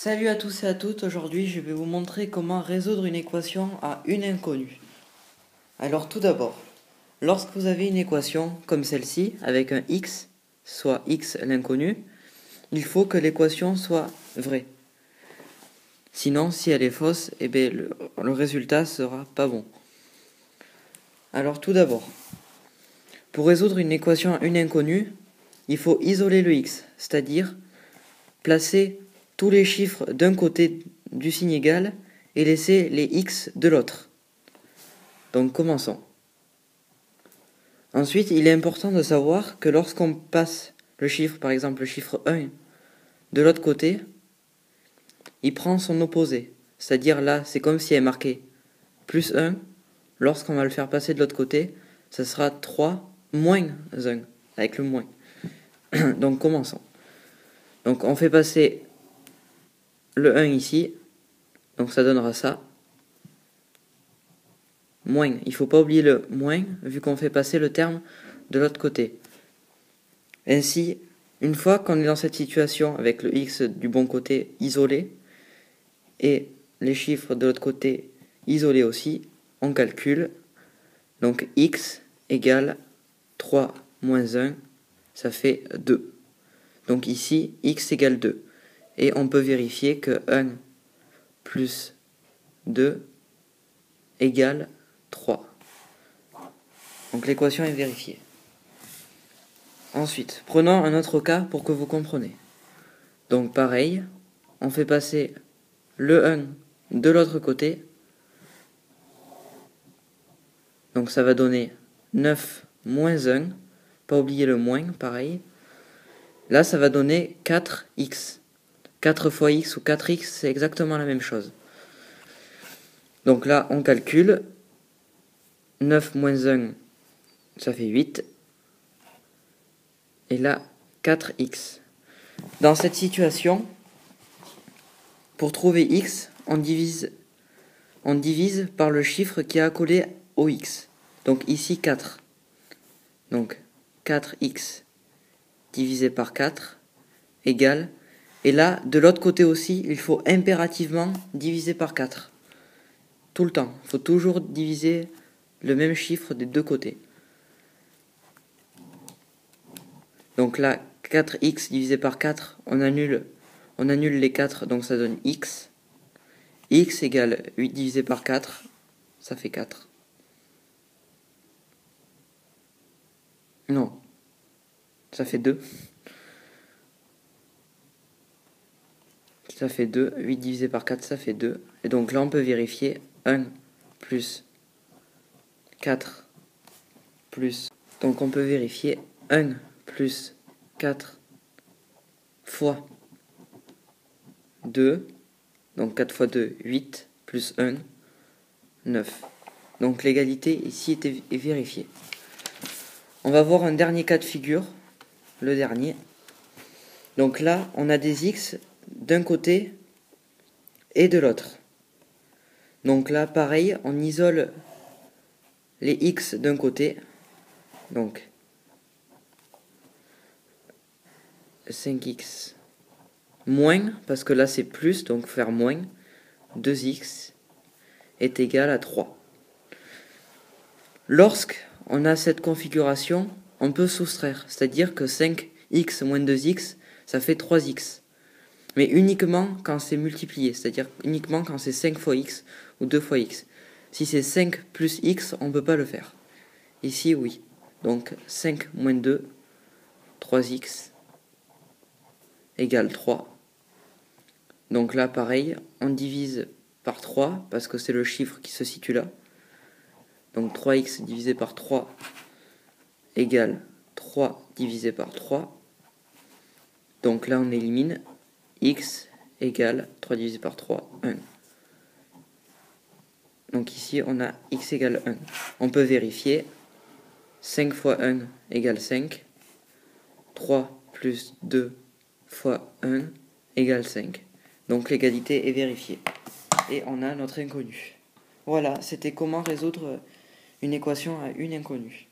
Salut à tous et à toutes, aujourd'hui je vais vous montrer comment résoudre une équation à une inconnue. Alors tout d'abord, lorsque vous avez une équation comme celle-ci, avec un x, soit x l'inconnu, il faut que l'équation soit vraie. Sinon, si elle est fausse, le résultat sera pas bon. Alors tout d'abord, pour résoudre une équation à une inconnue, il faut isoler le x, c'est-à-dire placer tous les chiffres d'un côté du signe égal et laisser les x de l'autre. Donc commençons. Ensuite, il est important de savoir que lorsqu'on passe le chiffre, par exemple le chiffre 1, de l'autre côté, il prend son opposé. C'est-à-dire là, c'est comme si elle marquait plus 1. Lorsqu'on va le faire passer de l'autre côté, ça sera 3 moins 1, avec le moins. Donc commençons. Donc on fait passer le 1 ici, donc ça donnera ça. Moins, il ne faut pas oublier le moins, vu qu'on fait passer le terme de l'autre côté. Ainsi, une fois qu'on est dans cette situation avec le x du bon côté isolé, et les chiffres de l'autre côté isolés aussi, on calcule. Donc x égale 3 moins 1, ça fait 2. Donc ici, x égale 2. Et on peut vérifier que 1 plus 2 égale 3. Donc l'équation est vérifiée. Ensuite, prenons un autre cas pour que vous compreniez. Donc pareil, on fait passer le 1 de l'autre côté. Donc ça va donner 9 moins 1. Pas oublier le moins, pareil. Là, ça va donner 4x. 4 fois x ou 4x, c'est exactement la même chose. Donc là, on calcule. 9 moins 1, ça fait 8. Et là, 4x. Dans cette situation, pour trouver x, on divise par le chiffre qui est accolé au x. Donc ici 4. Donc 4x divisé par 4 égale. Et là, de l'autre côté aussi, il faut impérativement diviser par 4. Tout le temps. Il faut toujours diviser le même chiffre des deux côtés. Donc là, 4x divisé par 4, on annule les 4, donc ça donne x. X égale 8 divisé par 4, ça fait 4. Non, ça fait 2. Ça fait 2, 8 divisé par 4, ça fait 2. Et donc là, on peut vérifier 1 plus 4 plus... Donc on peut vérifier 1 plus 4 fois 2. Donc 4 fois 2, 8, plus 1, 9. Donc l'égalité ici est vérifiée. On va voir un dernier cas de figure, le dernier. Donc là, on a des x d'un côté et de l'autre. Donc là, pareil, on isole les x d'un côté. Donc 5x moins, parce que là c'est plus, donc faire moins, 2x est égal à 3. Lorsqu'on a cette configuration, on peut soustraire, c'est-à-dire que 5x moins 2x, ça fait 3x. Mais uniquement quand c'est multiplié, c'est-à-dire uniquement quand c'est 5 fois x ou 2 fois x. Si c'est 5 plus x, on ne peut pas le faire. Ici, oui. Donc 5 moins 2, 3x égale 3. Donc là, pareil, on divise par 3, parce que c'est le chiffre qui se situe là. Donc 3x divisé par 3 égale 3 divisé par 3. Donc là, on élimine x égale 3 divisé par 3, 1. Donc ici, on a x égale 1. On peut vérifier. 5 fois 1 égale 5. 3 plus 2 fois 1 égale 5. Donc l'égalité est vérifiée. Et on a notre inconnu. Voilà, c'était comment résoudre une équation à une inconnue.